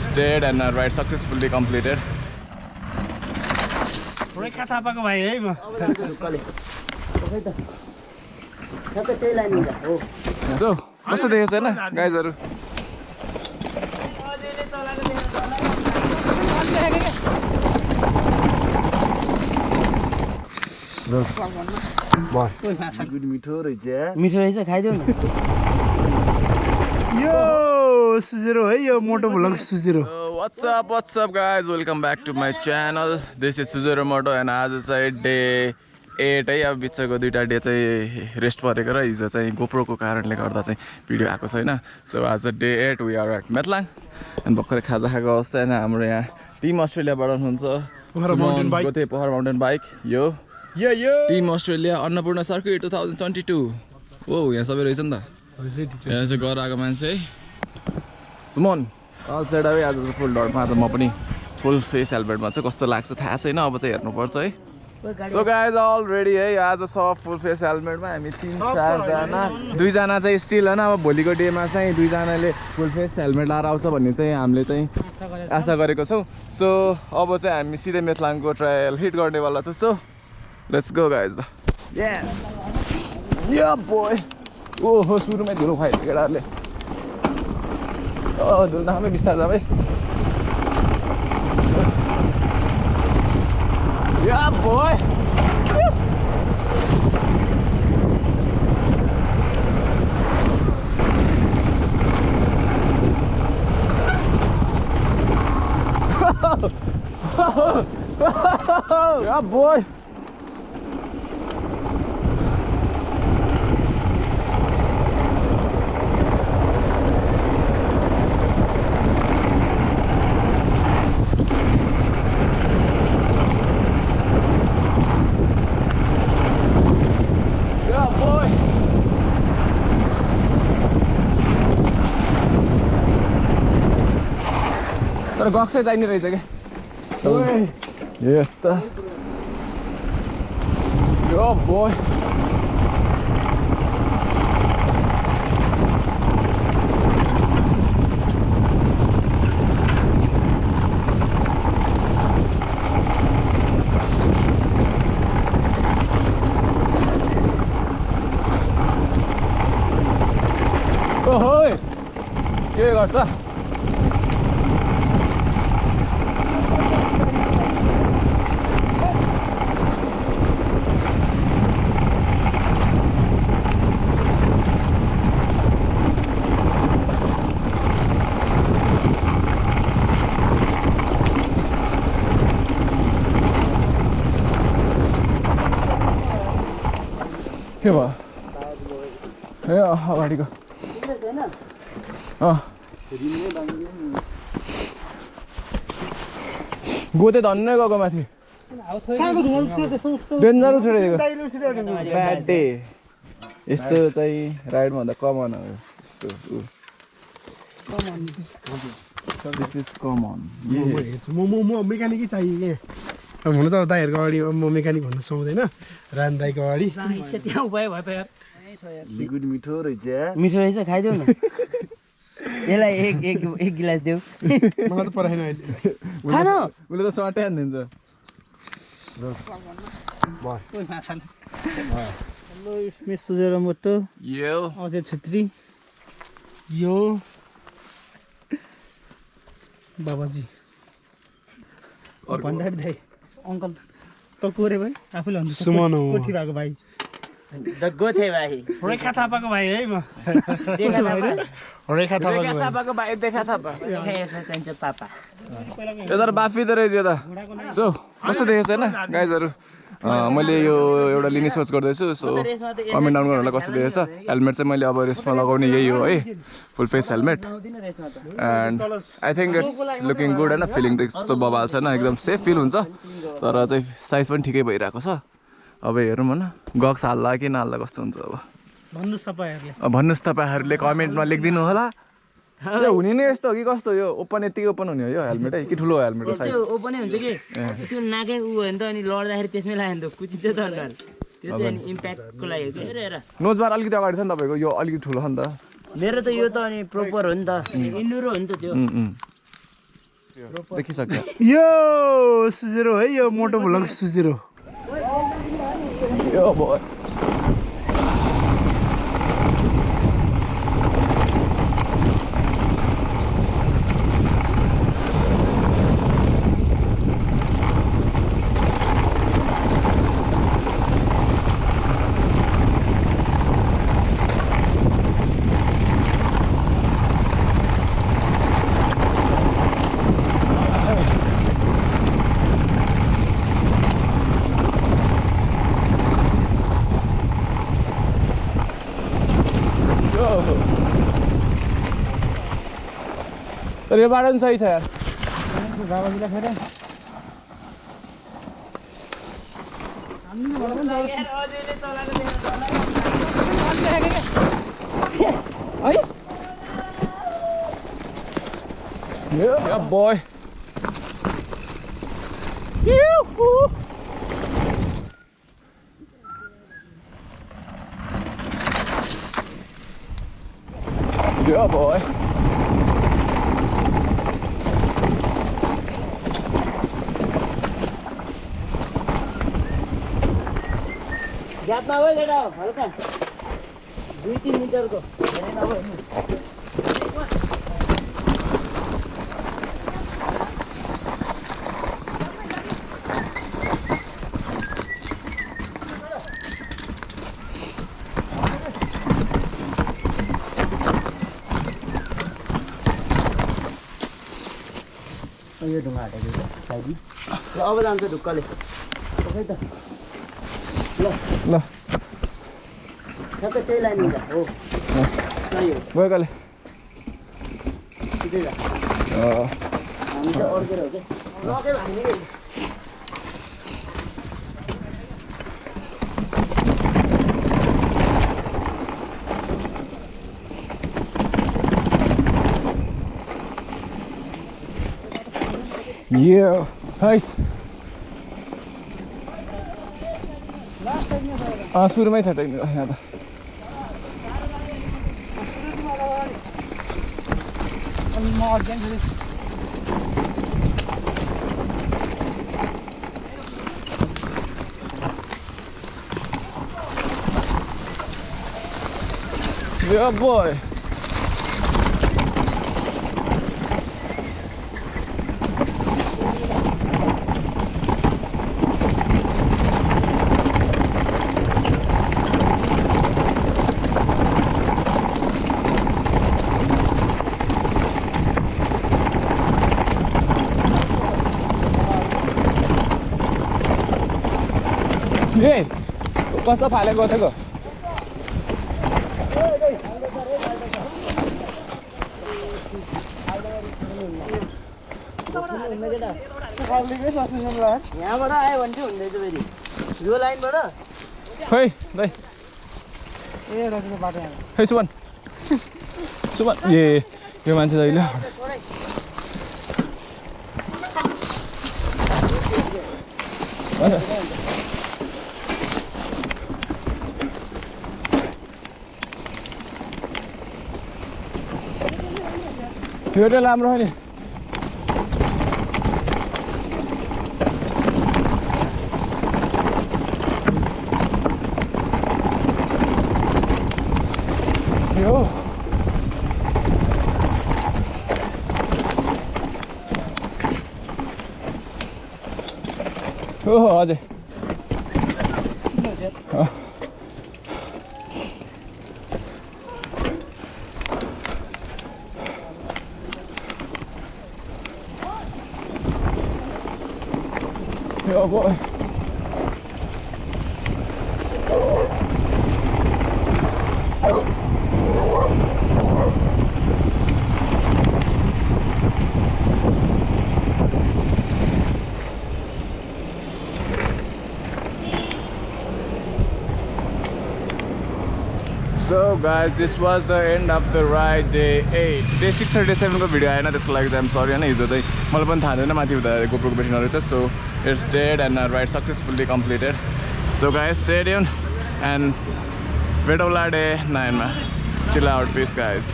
stayed and our ride successfully completed. So, कस्तो देखेछ हैन गाइजहरु? मिठो रहेछ खाइदेऊ न यो सुजेरो है यो मोटो vlog सुजेरो What's up guys, welcome back to my channel. This is Suzero Moto and आज चाहिँ डे 8 है। अब बिचको दुईटा डे चाहिँ रेस्ट परेको र हिजो चाहिँ गोप्रो को कारणले गर्दा चाहिँ भिडियो आएको छैन। सो आज day 8 we are at Methlang and भर्खरै खाजा खाएको अवस्था हैन। हाम्रो यहाँ टिम अस्ट्रेलियाबाट हुनुहुन्छ सुमन गोते पहाड माउन्टेन बाइक यो टिम अस्ट्रेलिया अन्नपूर्ण सर्किट 2022 ओ यहाँ सबै रहेछ नि त। यहाँ चाहिँ घर आएको मान्छे सुमन अल सेट अवे। आज फुल डटमा आज म पनि फुल फेस हेलमेटमा चाहिँ कस्तो लाग्छ थाहा छैन, अब चाहिँ हेर्नुपर्छ है। सो गाइज अल रेडी है। आज सब फुल फेस हेलमेटमा हामी 3-4 जना, 2 जना चाहिँ स्टिल हैन। अब भोलिको डेमा चाहिँ 2 जनाले फुल फेस हेलमेट लाएर आउँछ भन्ने चाहिँ हामीले चाहिँ आशा गरेको छौँ। सो अब चाहिँ हामी सिधै मेथलाङको ट्रायल हिट गर्नेवाला छौँ। So let's go guys. Yeah boy ओहो सुरुमै धुलो खायो केटाहरूले। धुलो नखामै बिस्तारै जाऊ है। Yeah, boy. Yeah, boy. तर गक्सै चाहिने रहेछ क्या यस्तो यो बोय। ओहो के गर्छ के भयो ए अगाडिको गोते धन्नै गएको माथि डेन्जर उठिरहेको ब्याड डे। यस्तो चाहिँ राइडमा भन्दा कमन हो यस्तो। This is common. म मेकानिकै चाहियो के हुन त दाइहरूको अगाडि म मेकानिक भन्नु सुहाउँदैन। रान दाइको अगाडि मिठो रहेछ खाइदेऊ न यसलाई एक गिलास देऊ मलाई त पराएन अहिले खान उसले त सट्याइ हानिदिन्छ। हेलो इसमें सुजेरो मोटो यो अजय छेत्री यो बाबाजी भण्डारी दाइ अङ्कल त कोरे भाइ आफूले भन्नु सुमन हो कोठी भएको भाइ गोथे भाइ रेखा थापाको भाइ है म रेखा थापाको भाइ देखा थापा चाहिन्छ पापा यो त बाफी त रहेछ यो त। सो कस्तो देखेछ हैन गाइजहरु? मैले यो एउटा लिने सोच गर्दैछु। सो कमेन्ट डाउन गर्नुलाई कस्तो देखेछ। हेलमेट चाहिँ मैले अब रेसमा लगाउने यही हो है, full face helmet. And I think it's looking good हैन, फिलिङ त यस्तो बबाल छैन, एकदम सेफ फिल हुन्छ। तर चाहिँ साइज पनि ठिकै भइरहेको छ। अब हेरौँ हैन गक्स हाल्ला कि नहाल्ला कस्तो हुन्छ। अब भन्नुहोस् तपाईँहरूले कमेन्टमा लेखिदिनु होला। त्यो हुने नै यस्तो हो कि कस्तो? यो ओपन यतिकै ओपन हुने हो यो हेलमेट है कि ठुलो हेलमेट हो साइज? त्यो ओपनै हुन्छ कि त्यो नाकै उ हो नि त, अनि लड्दाखेरि त्यसमै लाग्यो नि त कुचिन्छ त अनुहार। त्यो चाहिँ अनि इम्प्याक्टको लागि चाहिँ हेर नोजबार अलिकति अगाडि छ नि तपाईँको, यो अलिकति ठुलो छ नि त। मेरो त यो त अनि प्रोपर हो नि त, इन्डुरो हो नि त त्यो। देखिसक्यो यो सुजेरो है यो मोटो भुलक सुजेरो यो भयो तर यो बाटो पनि सही छ यार Yeah, boy. Yeah, boy. Gap नभए केटा हल्का 2-3 मिटरको धेरै नभए यो ढुङ्गा हटाइदियो साइडी ल अब जान्छ ढुक्कले खै त ल ठ्याक्कै त्यही लाइन हुन्छ हो सही हो गयो कहिले सिधै जा हामी चाहिँ अड्केर हो क्या नकै भाग्ने Yeah, nice. सुरुमै छ टेक्निक यहाँ त Yeah, boy. ए कस्तो फाले गएको यहाँबाट आयो भने चाहिँ हुँदैछ फेरि यो लाइनबाट खै दाइ खै सुमन सुमन ए यो मान्छे दाइले यो चाहिँ राम्रो हो नि यो ओहो हजुर Oh boy. So guys, this was the end of the ride, day 8. Day 6 or day 7 को भिडियो आएन त्यसको लागि चाहिँ I'm sorry हैन हिजो चाहिँ मलाई पनि थाहा थिएन माथि हुँदा गोप्रोको बेटिङ रहेछ so it's dead and our ride successfully completed. So guys, stay tuned and भेटौँला day 9 मा. Chill out, peace guys.